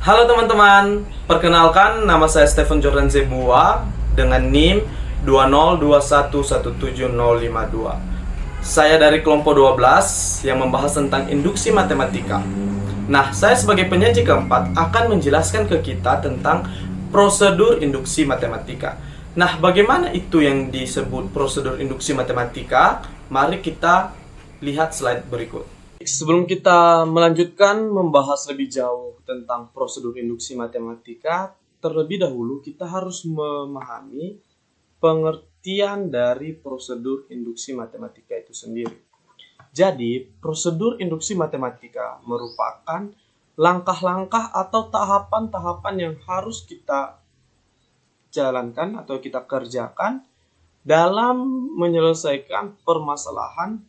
Halo teman-teman, perkenalkan nama saya Stephen Jordan Zebua dengan NIM 202117052. Saya dari kelompok 12 yang membahas tentang induksi matematika. Nah, saya sebagai penyaji keempat akan menjelaskan ke kita tentang prosedur induksi matematika. Nah, bagaimana itu yang disebut prosedur induksi matematika? Mari kita lihat slide berikut. Sebelum kita melanjutkan membahas lebih jauh tentang prosedur induksi matematika, terlebih dahulu kita harus memahami pengertian dari prosedur induksi matematika itu sendiri. Jadi, prosedur induksi matematika merupakan langkah-langkah atau tahapan-tahapan yang harus kita jalankan atau kita kerjakan dalam menyelesaikan permasalahan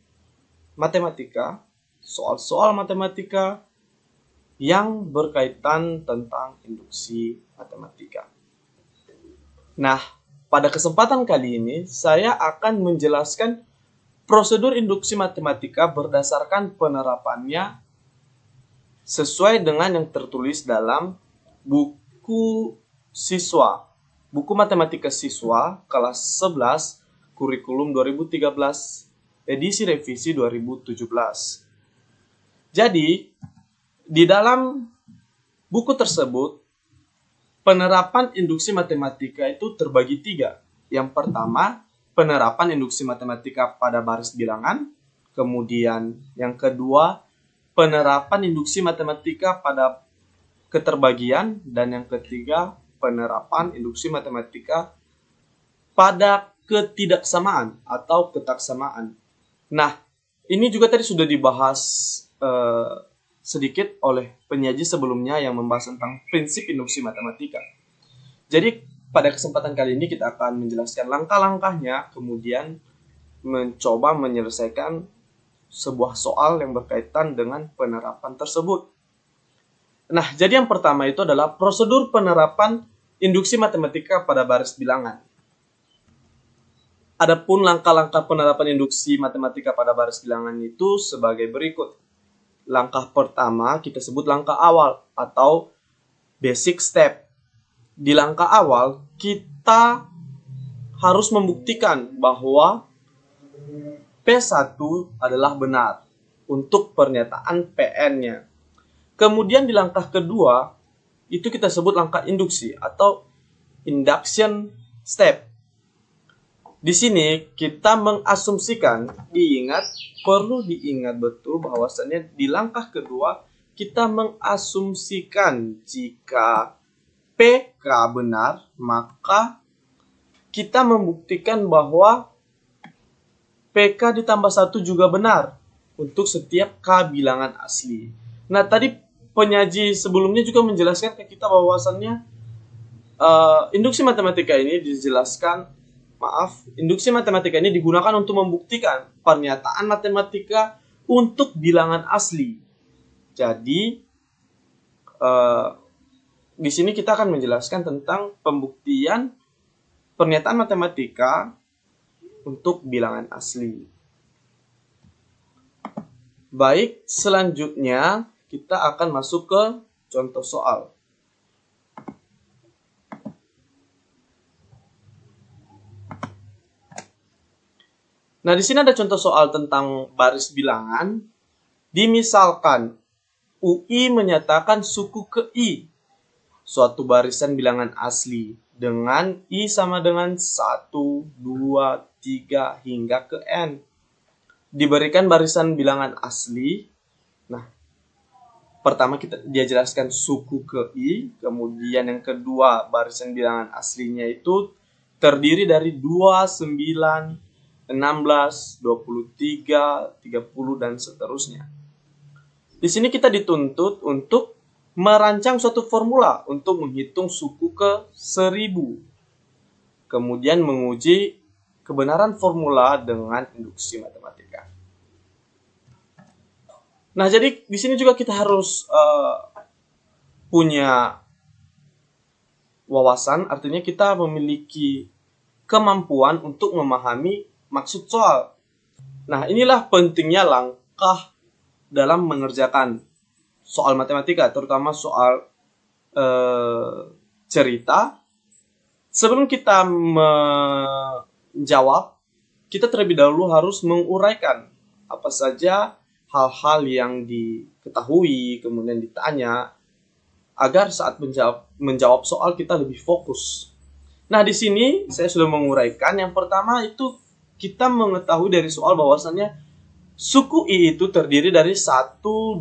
matematika, soal-soal matematika yang berkaitan tentang induksi matematika. Nah, pada kesempatan kali ini saya akan menjelaskan prosedur induksi matematika berdasarkan penerapannya sesuai dengan yang tertulis dalam buku siswa, buku matematika siswa kelas 11 kurikulum 2013 edisi revisi 2017. Jadi, di dalam buku tersebut, penerapan induksi matematika itu terbagi 3. Yang pertama, penerapan induksi matematika pada baris bilangan. Kemudian, yang kedua, penerapan induksi matematika pada keterbagian. Dan yang ketiga, penerapan induksi matematika pada ketidaksamaan atau ketaksamaan. Nah, ini juga tadi sudah dibahas sedikit oleh penyaji sebelumnya yang membahas tentang prinsip induksi matematika. Jadi pada kesempatan kali ini kita akan menjelaskan langkah-langkahnya, kemudian mencoba menyelesaikan sebuah soal yang berkaitan dengan penerapan tersebut. Nah, jadi yang pertama itu adalah prosedur penerapan induksi matematika pada baris bilangan. Adapun langkah-langkah penerapan induksi matematika pada baris bilangan itu sebagai berikut. Langkah pertama kita sebut langkah awal atau basic step. Di langkah awal kita harus membuktikan bahwa P1 adalah benar untuk pernyataan Pn-nya. Kemudian di langkah kedua itu kita sebut langkah induksi atau induction step. Di sini kita mengasumsikan, perlu diingat betul bahwasannya di langkah kedua kita mengasumsikan jika PK benar, maka kita membuktikan bahwa PK ditambah 1 juga benar untuk setiap K bilangan asli. Nah, tadi penyaji sebelumnya juga menjelaskan ke kita bahwasannya induksi matematika ini induksi matematika ini digunakan untuk membuktikan pernyataan matematika untuk bilangan asli. Jadi, di sini kita akan menjelaskan tentang pembuktian pernyataan matematika untuk bilangan asli. Baik, selanjutnya kita akan masuk ke contoh soal. Nah, di sini ada contoh soal tentang baris bilangan. Dimisalkan UI menyatakan suku ke I suatu barisan bilangan asli dengan I sama dengan 1, 2, 3 hingga ke N. Diberikan barisan bilangan asli. Nah, pertama dia jelaskan suku ke I, kemudian yang kedua barisan bilangan aslinya itu terdiri dari 2, 9, 16, 23, 30, dan seterusnya. Di sini kita dituntut untuk merancang suatu formula untuk menghitung suku ke 1000. Kemudian menguji kebenaran formula dengan induksi matematika. Nah, jadi di sini juga kita harus punya wawasan, artinya kita memiliki kemampuan untuk memahami maksud soal. Nah, inilah pentingnya langkah dalam mengerjakan soal matematika, terutama soal cerita, sebelum kita menjawab, kita terlebih dahulu harus menguraikan apa saja hal-hal yang diketahui, kemudian ditanya, agar saat menjawab soal kita lebih fokus. Nah, di sini saya sudah menguraikan. Yang pertama itu kita mengetahui dari soal bahwasannya suku I itu terdiri dari 1, 2, 3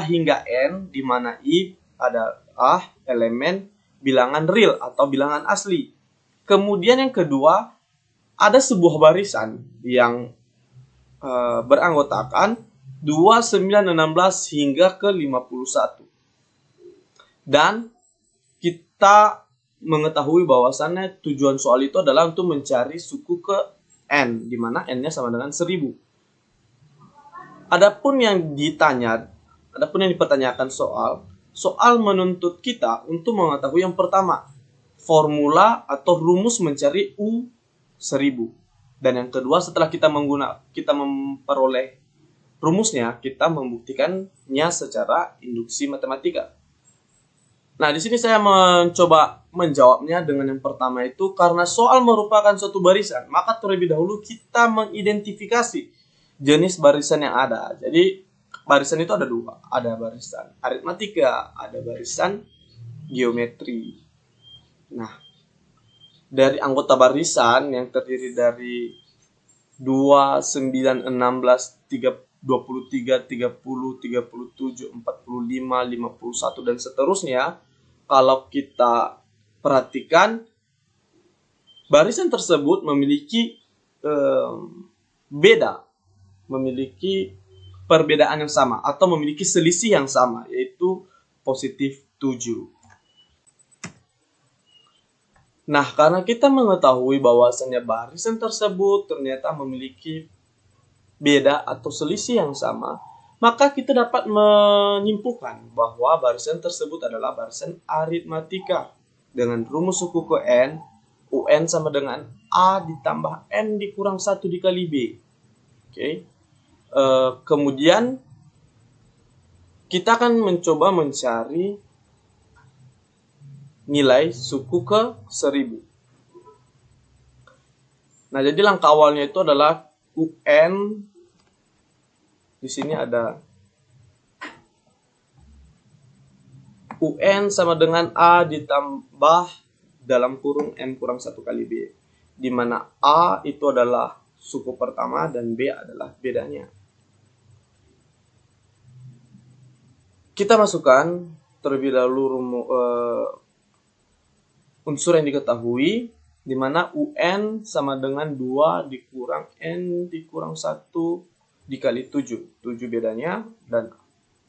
hingga N, di mana I adalah elemen bilangan real atau bilangan asli. Kemudian yang kedua, ada sebuah barisan yang beranggotakan 2, 9, 16 hingga ke 51. Dan kita mengetahui bahwasannya tujuan soal itu adalah untuk mencari suku ke N, di mana N-nya sama dengan 1000. Adapun yang dipertanyakan soal menuntut kita untuk mengetahui yang pertama, formula atau rumus mencari U1000. Dan yang kedua, setelah kita memperoleh rumusnya, kita membuktikannya secara induksi matematika. Nah, di sini saya mencoba menjawabnya dengan yang pertama itu, karena soal merupakan suatu barisan, maka terlebih dahulu kita mengidentifikasi jenis barisan yang ada. Jadi, barisan itu ada dua. Ada barisan aritmatika, ada barisan geometri. Nah, dari anggota barisan yang terdiri dari 2, 9, 16, 23, 30, 37, 45, 51, dan seterusnya. Kalau kita perhatikan, barisan tersebut memiliki memiliki perbedaan yang sama atau memiliki selisih yang sama, yaitu positif 7. Nah, karena kita mengetahui bahwasannya barisan tersebut ternyata memiliki beda atau selisih yang sama, maka kita dapat menyimpulkan bahwa barisan tersebut adalah barisan aritmatika dengan rumus suku ke N, UN sama dengan A ditambah N dikurang 1 dikali B. Oke. Kemudian kita akan mencoba mencari nilai suku ke 1000. Nah, jadi langkah awalnya itu adalah UN. Di sini ada UN sama dengan A ditambah dalam kurung N kurang 1 kali B, di mana A itu adalah suku pertama dan B adalah bedanya. Kita masukkan terlebih dahulu unsur yang diketahui, di mana UN sama dengan 2 dikurang N dikurang 1 dikali 7. 7 bedanya, dan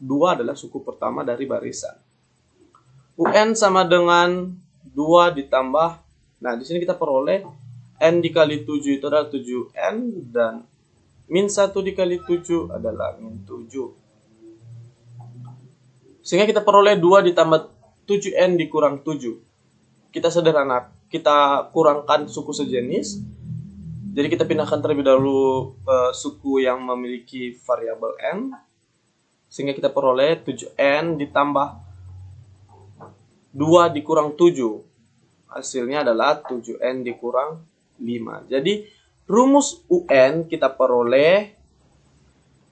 2 adalah suku pertama dari barisan. UN sama dengan 2 ditambah, nah di sini kita peroleh N dikali 7 itu adalah 7N, dan min 1 dikali 7 adalah min 7. Sehingga kita peroleh 2 ditambah 7N dikurang 7. Kita kita kurangkan suku sejenis. Jadi kita pindahkan terlebih dahulu suku yang memiliki variabel N. Sehingga kita peroleh 7N ditambah 2 dikurang 7. Hasilnya adalah 7N dikurang 5. Jadi rumus UN kita peroleh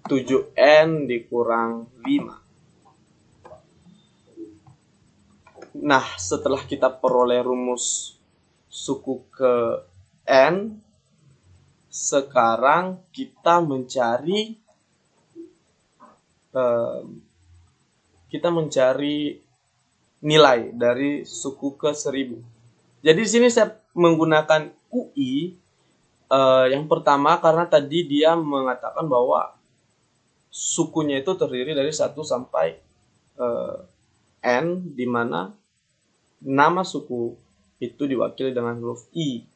7N dikurang 5. Nah, setelah kita peroleh rumus suku ke N, sekarang kita mencari nilai dari suku ke 1000. Jadi di sini saya menggunakan UI yang pertama karena tadi dia mengatakan bahwa sukunya itu terdiri dari 1 sampai N, di mana nama suku itu diwakili dengan huruf I.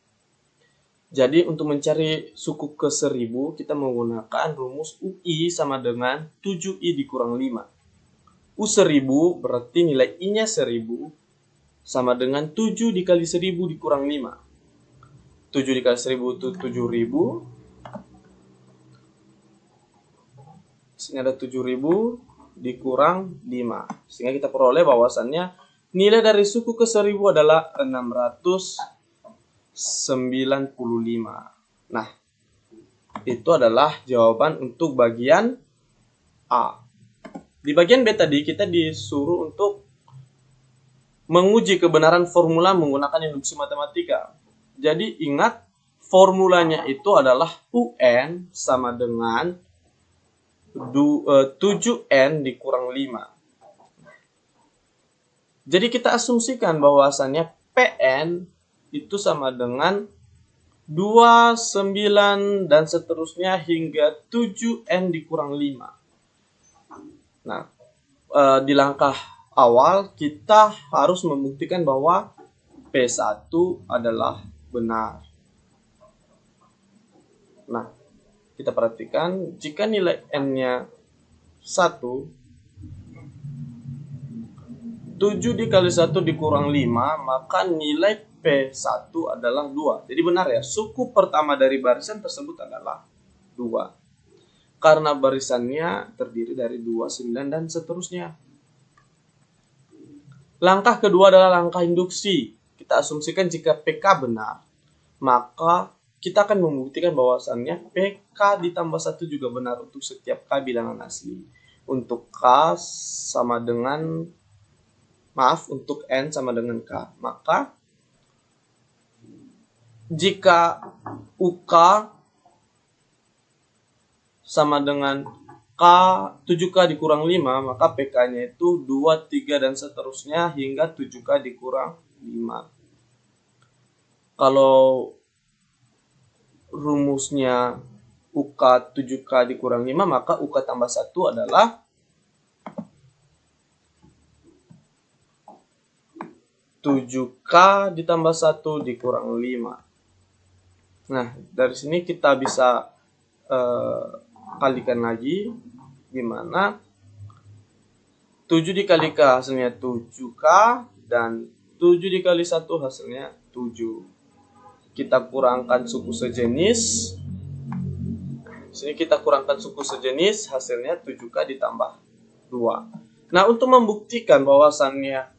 Jadi untuk mencari suku ke 1000, kita menggunakan rumus UI sama dengan 7I dikurang 5. U1000 berarti nilai I-nya 1000 sama dengan 7 dikali 1000 dikurang 5. 7 dikali 1000 itu 7000. Sini ada 7000 dikurang 5. Sehingga kita peroleh bahwasannya Nilai dari suku ke 1000 adalah 695. Nah, itu adalah jawaban untuk bagian A. Di bagian B tadi kita disuruh untuk menguji kebenaran formula menggunakan induksi matematika. Jadi ingat, formulanya itu adalah UN sama dengan 7N dikurang 5. Jadi kita asumsikan bahwasannya PN itu sama dengan 29 dan seterusnya hingga 7N dikurang 5. Nah, di langkah awal kita harus membuktikan bahwa P1 adalah benar. Nah, kita perhatikan jika nilai N-nya 1, 7 dikali 1 dikurang 5, maka nilai P1 adalah 2. Jadi benar ya, suku pertama dari barisan tersebut adalah 2. Karena barisannya terdiri dari 2, 9, dan seterusnya. Langkah kedua adalah langkah induksi. Kita asumsikan jika PK benar, maka kita akan membuktikan bahwasannya PK ditambah 1 juga benar untuk setiap K bilangan asli. Untuk K sama dengan untuk N sama dengan K. Maka jika UK sama dengan K 7K dikurang 5, maka PK-nya itu 2, 3, dan seterusnya hingga 7K dikurang 5. Kalau rumusnya UK 7K dikurang 5, maka UK tambah 1 adalah 7K ditambah 1 dikurang 5. Nah, dari sini kita bisa kalikan lagi, gimana 7 dikali K hasilnya 7K, dan 7 dikali 1 hasilnya 7. Kita kurangkan suku sejenis. Sini kita kurangkan suku sejenis, hasilnya 7K ditambah 2. Nah, untuk membuktikan bahwasannya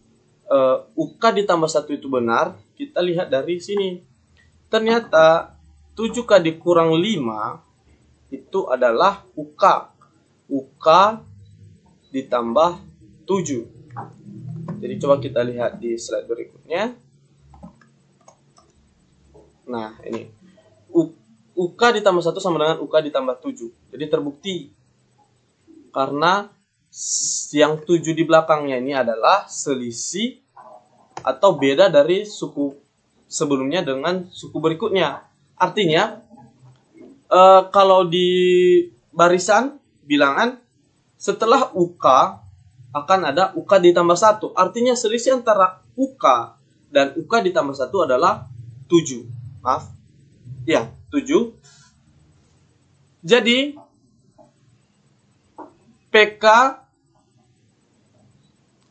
UK ditambah 1 itu benar, kita lihat dari sini. Ternyata 7K dikurang 5 itu adalah UK. UK ditambah 7. Jadi coba kita lihat di slide berikutnya. Nah, ini. UK ditambah 1 sama dengan UK ditambah 7. Jadi terbukti. Karena yang 7 di belakangnya ini adalah selisih atau beda dari suku sebelumnya dengan suku berikutnya. Artinya, kalau di barisan bilangan, setelah UK akan ada UK ditambah 1. Artinya selisih antara UK dan UK ditambah 1 adalah 7. Maaf. Ya, 7. Jadi, PK,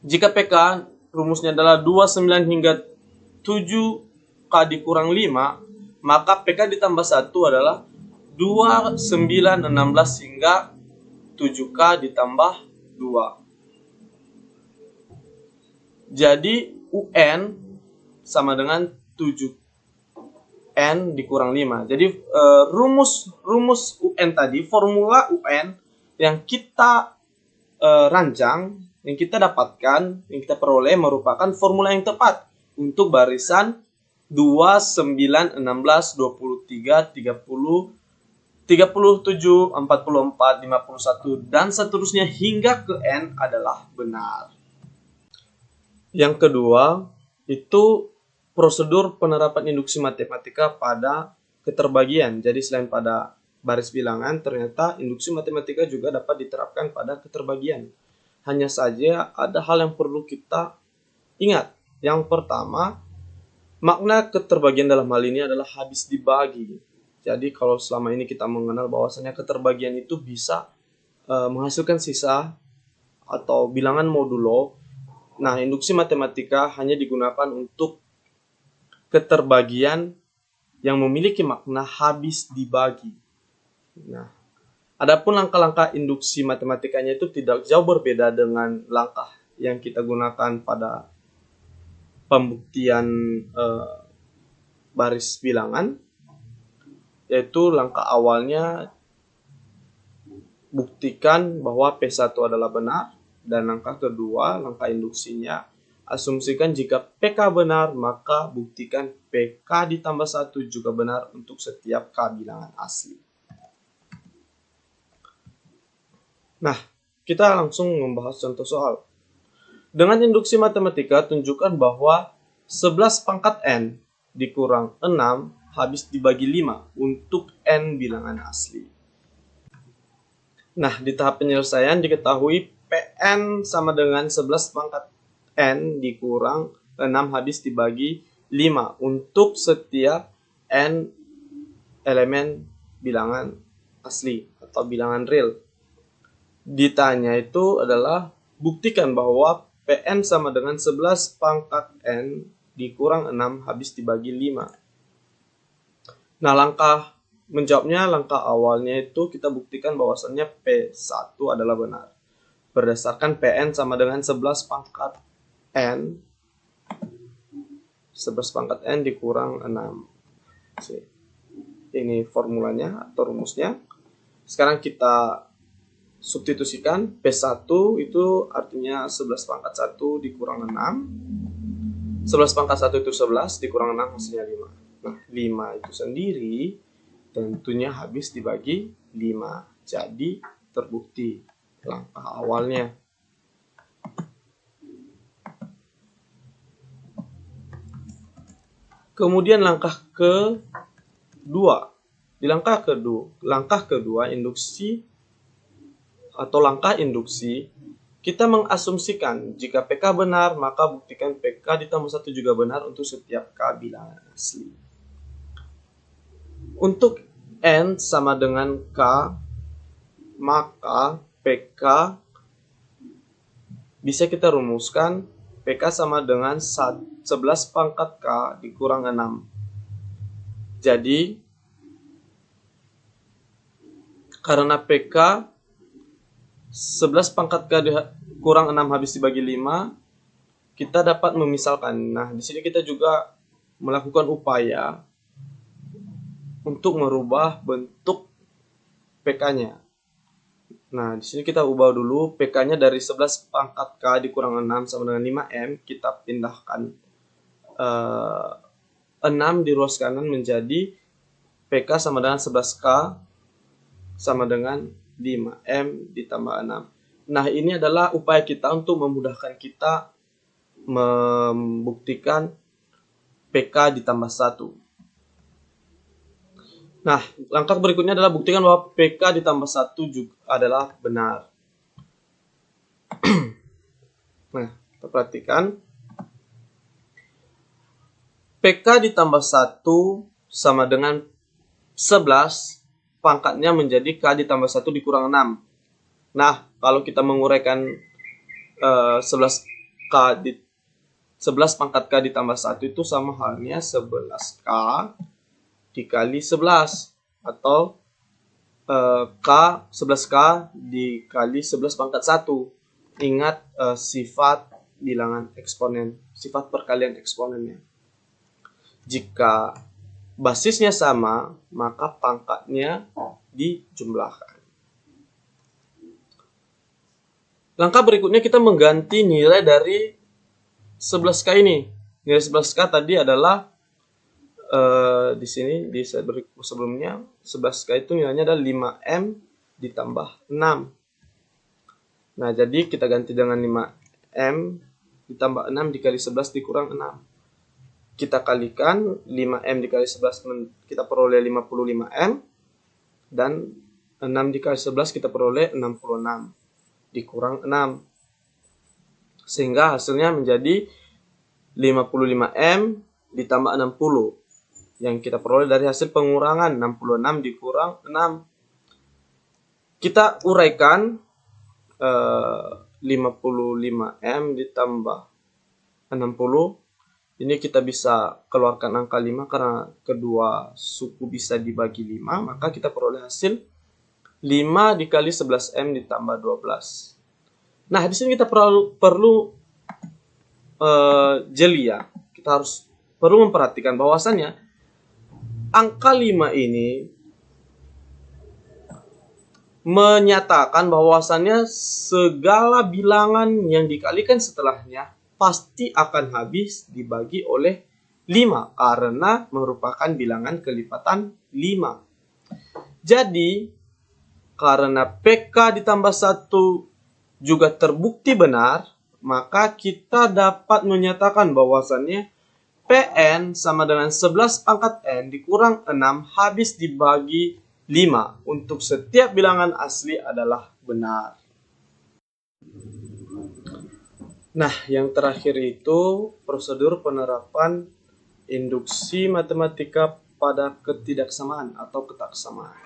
jika PK rumusnya adalah 29 hingga 7K dikurang 5, maka PK ditambah 1 adalah 2, 9, 16 hingga 7K ditambah 2. Jadi UN sama dengan 7N dikurang 5. Jadi rumus UN tadi, formula UN yang kita rancang, yang kita dapatkan, yang kita peroleh merupakan formula yang tepat untuk barisan 2, 9, 16, 23, 30, 37, 44, 51, dan seterusnya hingga ke N adalah benar. Yang kedua, itu prosedur penerapan induksi matematika pada keterbagian. Jadi selain pada baris bilangan, ternyata induksi matematika juga dapat diterapkan pada keterbagian. Hanya saja ada hal yang perlu kita ingat. Yang pertama, makna keterbagian dalam hal ini adalah habis dibagi. Jadi kalau selama ini kita mengenal bahwasannya keterbagian itu bisa menghasilkan sisa atau bilangan modulo. Nah, induksi matematika hanya digunakan untuk keterbagian yang memiliki makna habis dibagi. Nah, adapun langkah-langkah induksi matematikanya itu tidak jauh berbeda dengan langkah yang kita gunakan pada pembuktian baris bilangan, yaitu langkah awalnya buktikan bahwa P1 adalah benar, dan langkah kedua, langkah induksinya, asumsikan jika PK benar, maka buktikan PK ditambah 1 juga benar untuk setiap K bilangan asli. Nah, kita langsung membahas contoh soal. Dengan induksi matematika, tunjukkan bahwa 11 pangkat N dikurang 6 habis dibagi 5 untuk N bilangan asli. Nah, di tahap penyelesaian diketahui Pn sama dengan 11 pangkat N dikurang 6 habis dibagi 5 untuk setiap N elemen bilangan asli atau bilangan real. Ditanya itu adalah buktikan bahwa Pn sama dengan 11 pangkat N dikurang 6 habis dibagi 5. Nah, langkah menjawabnya, langkah awalnya itu kita buktikan bahwasannya P1 adalah benar. Berdasarkan Pn sama dengan 11 pangkat N. 11 pangkat N dikurang 6. Ini formulanya atau rumusnya. Sekarang kita substitusikan. P1 itu artinya 11 pangkat 1 dikurang 6. 11 pangkat 1 itu 11 dikurang 6 hasilnya 5. Nah, 5 itu sendiri tentunya habis dibagi 5. Jadi terbukti langkah awalnya. Kemudian langkah kedua. Di langkah kedua induksi atau langkah induksi, kita mengasumsikan jika PK benar, maka buktikan PK ditambah 1 juga benar untuk setiap K bilangan asli. Untuk N sama dengan K, maka PK bisa kita rumuskan PK sama dengan 11 pangkat K dikurang 6. Jadi, karena PK 11 pangkat K kurang 6 habis dibagi 5, kita dapat memisalkan. Nah, di sini kita juga melakukan upaya untuk merubah bentuk PK-nya. Nah, di sini kita ubah dulu PK-nya dari 11 pangkat K dikurang 6 sama dengan 5M, kita pindahkan 6 di ruas kanan menjadi PK sama dengan 11K sama dengan 5M ditambah 6. Nah, ini adalah upaya kita untuk memudahkan kita membuktikan PK ditambah 1. Nah, langkah berikutnya adalah buktikan bahwa PK ditambah 1 juga adalah benar. Nah, kita perhatikan. PK ditambah 1 sama dengan 11, pangkatnya menjadi K ditambah 1 dikurang 6. Nah, kalau kita menguraikan 11 pangkat K ditambah 1 itu sama halnya 11K dikali 11 atau 11K dikali 11 pangkat 1. Ingat sifat bilangan eksponen, sifat perkalian eksponennya. Jika basisnya sama, maka pangkatnya dijumlahkan. Langkah berikutnya kita mengganti nilai dari 11K ini. Nilai 11K tadi adalah di sini di slide sebelumnya 11K itu nilainya adalah 5M ditambah 6. Nah, jadi kita ganti dengan 5M ditambah 6 dikali 11 dikurang 6. Kita kalikan 5M dikali 11 kita peroleh 55M, dan 6 dikali 11 kita peroleh 66 dikurang 6. Sehingga hasilnya menjadi 55M ditambah 60 yang kita peroleh dari hasil pengurangan 66 dikurang 6. Kita uraikan 55M ditambah 60. Ini kita bisa keluarkan angka 5 karena kedua suku bisa dibagi 5, maka kita peroleh hasil 5 dikali 11M ditambah 12. Nah, di sini kita perlu jeli ya. kita harus perlu memperhatikan bahwasannya angka 5 ini menyatakan bahwasannya segala bilangan yang dikalikan setelahnya pasti akan habis dibagi oleh 5 karena merupakan bilangan kelipatan 5. Jadi, karena PK ditambah 1 juga terbukti benar, maka kita dapat menyatakan bahwasannya PN sama dengan 11 pangkat N dikurang 6 habis dibagi 5 untuk setiap bilangan asli adalah benar. Nah, yang terakhir itu prosedur penerapan induksi matematika pada ketidaksamaan atau ketaksamaan.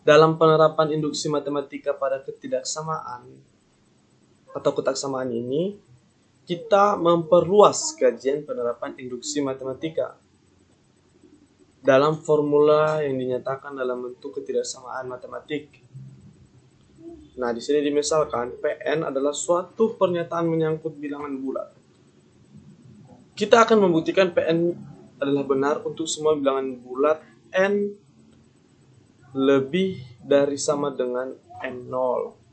Dalam penerapan induksi matematika pada ketidaksamaan atau ketaksamaan ini, kita memperluas kajian penerapan induksi matematika dalam formula yang dinyatakan dalam bentuk ketidaksamaan matematik. Nah, di sini dimisalkan PN adalah suatu pernyataan menyangkut bilangan bulat. Kita akan membuktikan PN adalah benar untuk semua bilangan bulat N lebih dari sama dengan N0.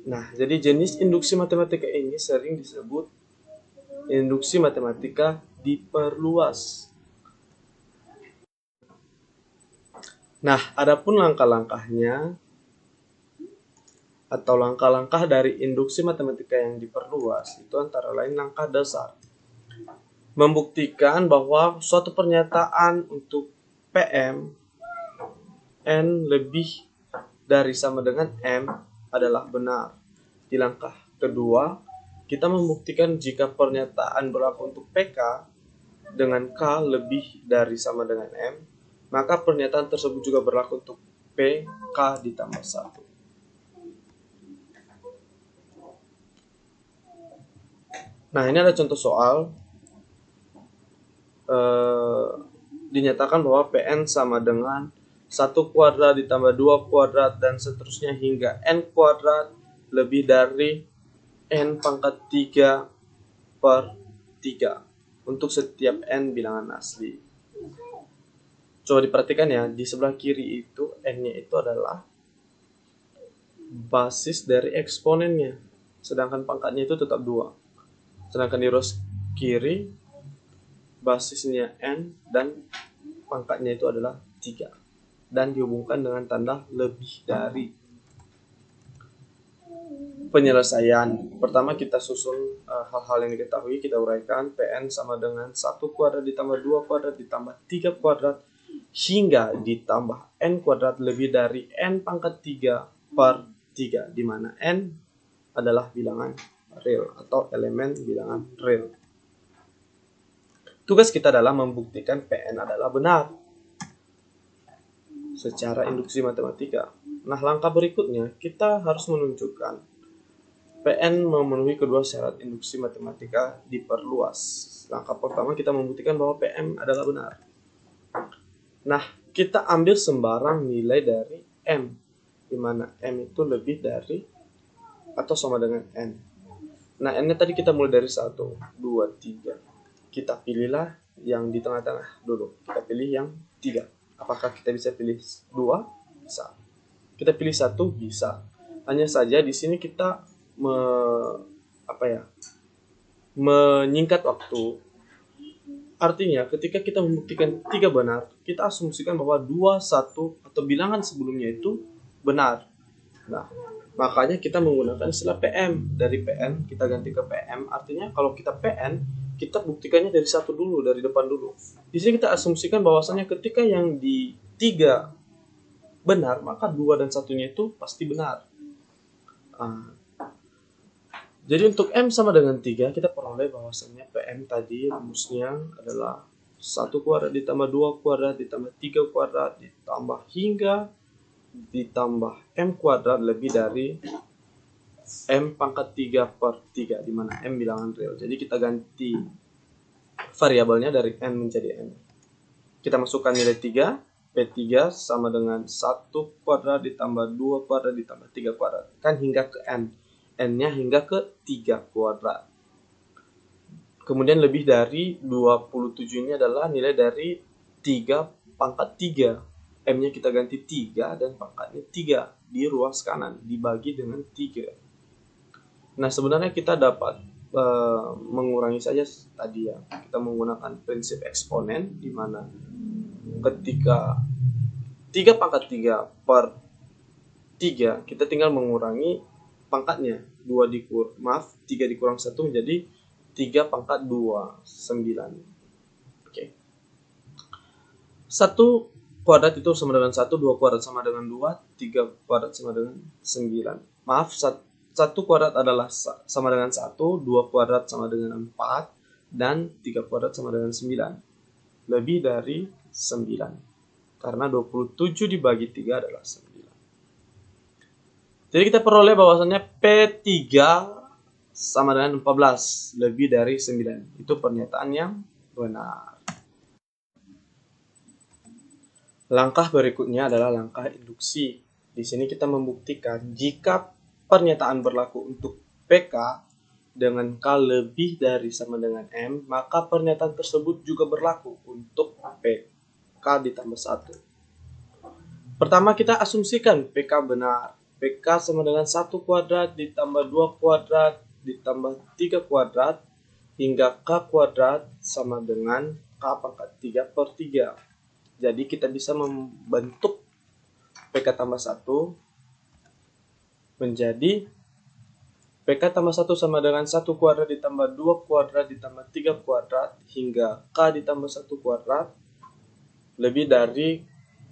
Nah, jadi jenis induksi matematika ini sering disebut induksi matematika diperluas. Nah, adapun langkah-langkahnya atau langkah-langkah dari induksi matematika yang diperluas itu antara lain langkah dasar. Membuktikan bahwa suatu pernyataan untuk PM N lebih dari sama dengan M adalah benar. Di langkah kedua, kita membuktikan jika pernyataan berlaku untuk PK dengan K lebih dari sama dengan M, maka pernyataan tersebut juga berlaku untuk PK ditambah 1. Nah, ini ada contoh soal. Dinyatakan bahwa PN sama dengan 1 kuadrat ditambah 2 kuadrat dan seterusnya hingga N kuadrat lebih dari N pangkat 3 per 3 untuk setiap N bilangan asli. Coba diperhatikan ya, di sebelah kiri itu N-nya itu adalah basis dari eksponennya, sedangkan pangkatnya itu tetap 2. Sedangkan di row kiri basisnya N dan pangkatnya itu adalah 3 dan dihubungkan dengan tanda lebih dari. Penyelesaian. Pertama kita susun hal-hal yang diketahui, kita uraikan. PN sama dengan 1 kuadrat ditambah 2 kuadrat ditambah 3 kuadrat hingga ditambah N kuadrat lebih dari N pangkat 3 per 3, di mana N adalah bilangan real atau elemen bilangan real. Tugas kita adalah membuktikan PN adalah benar secara induksi matematika. Nah, langkah berikutnya kita harus menunjukkan PN memenuhi kedua syarat induksi matematika diperluas. Langkah pertama kita membuktikan bahwa PM adalah benar. Nah, kita ambil sembarang nilai dari M, di mana M itu lebih dari atau sama dengan N. Nah, N-nya tadi kita mulai dari 1, 2, 3. Kita pilihlah yang di tengah-tengah dulu. Kita pilih yang 3. Apakah kita bisa pilih 2? Bisa. Kita pilih 1? Bisa. Hanya saja di sini kita menyingkat waktu. Artinya ketika kita membuktikan 3 benar, kita asumsikan bahwa 2, 1 atau bilangan sebelumnya itu benar. Nah, makanya kita menggunakan istilah PM. Dari PN kita ganti ke PM. Artinya kalau kita PN, kita buktikannya dari 1 dulu, dari depan dulu. Di sini kita asumsikan bahwasannya ketika yang di 3 benar, maka 2 dan 1-nya itu pasti benar. Jadi untuk M sama dengan 3, kita peroleh bahwasannya PM tadi rumusnya adalah 1 kuadrat ditambah 2 kuadrat ditambah 3 kuadrat ditambah hingga ditambah M kuadrat lebih dari M pangkat 3 per 3, di mana M bilangan real. Jadi kita ganti variabelnya dari N menjadi M. Kita masukkan nilai 3, P3 sama dengan 1 kuadrat ditambah 2 kuadrat ditambah 3 kuadrat. Kan hingga ke N. N-nya hingga ke 3 kuadrat. Kemudian lebih dari 27 ini adalah nilai dari 3 pangkat 3. M-nya kita ganti 3 dan pangkatnya 3 di ruas kanan, dibagi dengan 3. Nah, sebenarnya kita dapat mengurangi saja tadi ya. Kita menggunakan prinsip eksponen, di mana ketika 3 pangkat 3 per 3, kita tinggal mengurangi pangkatnya. 3 dikurang 1 menjadi 3 pangkat 2, 9. Oke. 1 kuadrat itu sama dengan 1, 2 kuadrat sama dengan 2, 3 kuadrat sama dengan 9. Maaf, 1 kuadrat adalah sama dengan 1, 2 kuadrat sama dengan 4, dan 3 kuadrat sama dengan 9. Lebih dari 9. Karena 27 dibagi 3 adalah 9. Jadi kita peroleh bahwasannya P3 sama dengan 14, lebih dari 9. Itu pernyataan yang benar. Langkah berikutnya adalah langkah induksi. Di sini kita membuktikan jika pernyataan berlaku untuk PK dengan K lebih dari sama dengan M, maka pernyataan tersebut juga berlaku untuk PK ditambah 1. Pertama kita asumsikan PK benar. PK sama dengan 1 kuadrat ditambah 2 kuadrat ditambah 3 kuadrat hingga K kuadrat sama dengan K pangkat 3 per 3. Jadi kita bisa membentuk PK tambah 1 menjadi PK tambah 1 sama dengan 1 kuadrat ditambah 2 kuadrat ditambah 3 kuadrat hingga K ditambah 1 kuadrat lebih dari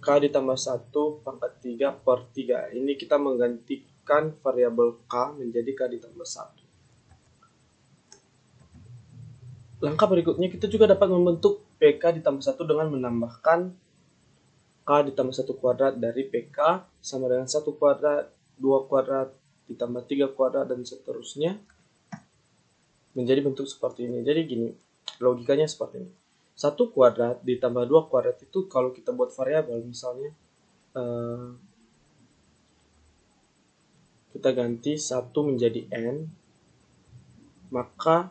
K ditambah 1 pangkat 3 per 3. Ini kita menggantikan variabel K menjadi K ditambah 1. Langkah berikutnya kita juga dapat membentuk PK ditambah 1 dengan menambahkan K ditambah 1 kuadrat dari PK sama dengan 1 kuadrat, 2 kuadrat, ditambah 3 kuadrat, dan seterusnya. Menjadi bentuk seperti ini. Jadi gini, logikanya seperti ini. 1 kuadrat ditambah 2 kuadrat itu kalau kita buat variabel, misalnya kita ganti 1 menjadi N, maka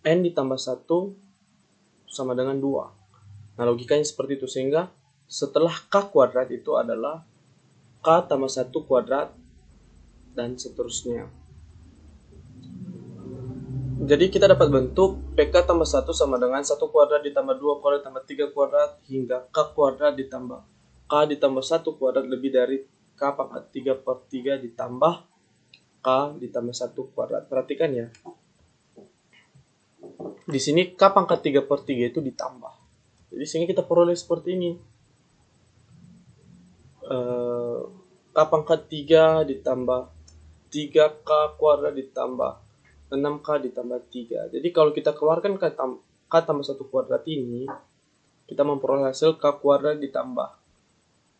N ditambah 1 sama dengan 2. Nah, logikanya seperti itu, sehingga setelah K kuadrat itu adalah K tambah 1 kuadrat dan seterusnya. Jadi kita dapat bentuk PK tambah 1 sama dengan 1 kuadrat ditambah 2 kuadrat ditambah 3 kuadrat hingga K kuadrat ditambah K ditambah 1 kuadrat lebih dari K pangkat 3 per 3 ditambah K ditambah 1 kuadrat. Perhatikan ya. Di sini K pangkat 3 per 3 itu ditambah. Jadi sehingga kita peroleh seperti ini. K pangkat 3 ditambah 3K kuadrat ditambah 6K ditambah 3. Jadi kalau kita keluarkan K tambah 1 kuadrat ini, kita memperoleh hasil K kuadrat ditambah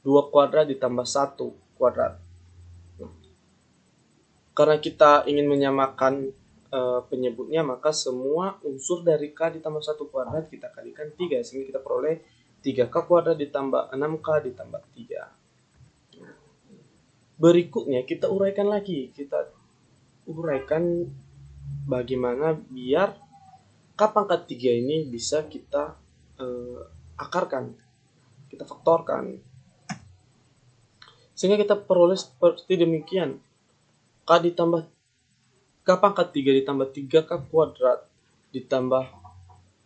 2 kuadrat ditambah 1 kuadrat. Karena kita ingin menyamakan penyebutnya, maka semua unsur dari K ditambah 1 kuadrat kita kalikan 3, sehingga kita peroleh 3K kuadrat ditambah 6K ditambah 3. Berikutnya kita uraikan lagi. Kita uraikan bagaimana biar K pangkat 3 ini bisa kita akarkan, kita faktorkan. Sehingga kita peroleh seperti demikian. K pangkat 3 ditambah 3K kuadrat ditambah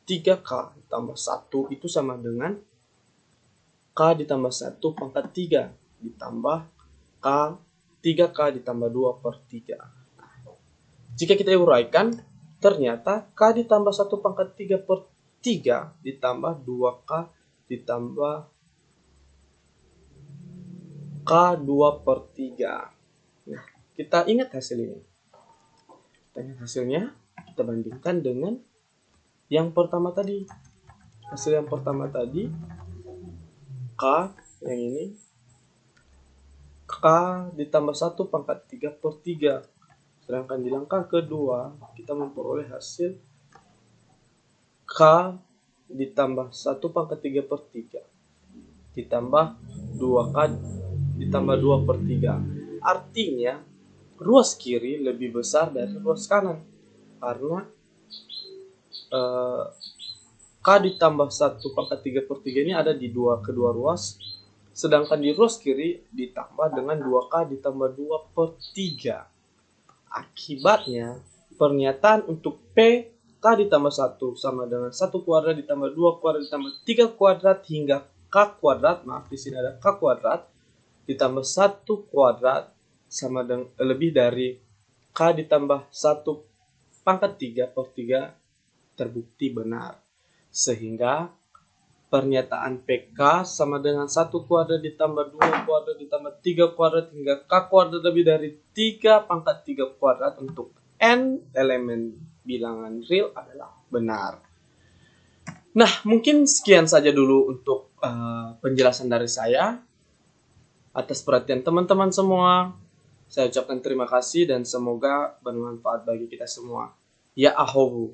3K ditambah 1 itu sama dengan K ditambah 1 pangkat 3 ditambah K 3K ditambah 2 per 3. Jika kita uraikan, ternyata K ditambah 1 pangkat 3 per 3 ditambah 2K ditambah K 2 per 3. Nah, kita ingat hasil ini. Kita ingat hasilnya, kita bandingkan dengan yang pertama tadi. Hasil yang pertama tadi, K yang ini, K ditambah 1 pangkat 3 per 3. Sedangkan di langkah kedua, kita memperoleh hasil K ditambah 1 pangkat 3 per 3 ditambah 2K ditambah 2 per 3. Artinya, ruas kiri lebih besar dari ruas kanan. Karena eh, K ditambah 1 pangkat 3 per 3 ini ada di kedua ruas. Sedangkan di ruas kiri ditambah dengan 2K ditambah 2 per 3. Akibatnya, pernyataan untuk P K ditambah 1 sama dengan 1 kuadrat ditambah 2 kuadrat ditambah 3 kuadrat hingga K kuadrat. Maaf, di sini ada K kuadrat ditambah 1 kuadrat sama dengan lebih dari K ditambah 1 pangkat 3 per 3 terbukti benar. Sehingga pernyataan PK sama dengan 1 kuadrat ditambah 2 kuadrat ditambah 3 kuadrat hingga K kuadrat lebih dari 3 pangkat 3 kuadrat untuk N elemen bilangan real adalah benar. Nah, mungkin sekian saja dulu untuk penjelasan dari saya. Atas perhatian teman-teman semua, saya ucapkan terima kasih dan semoga bermanfaat bagi kita semua. Ya ahohu.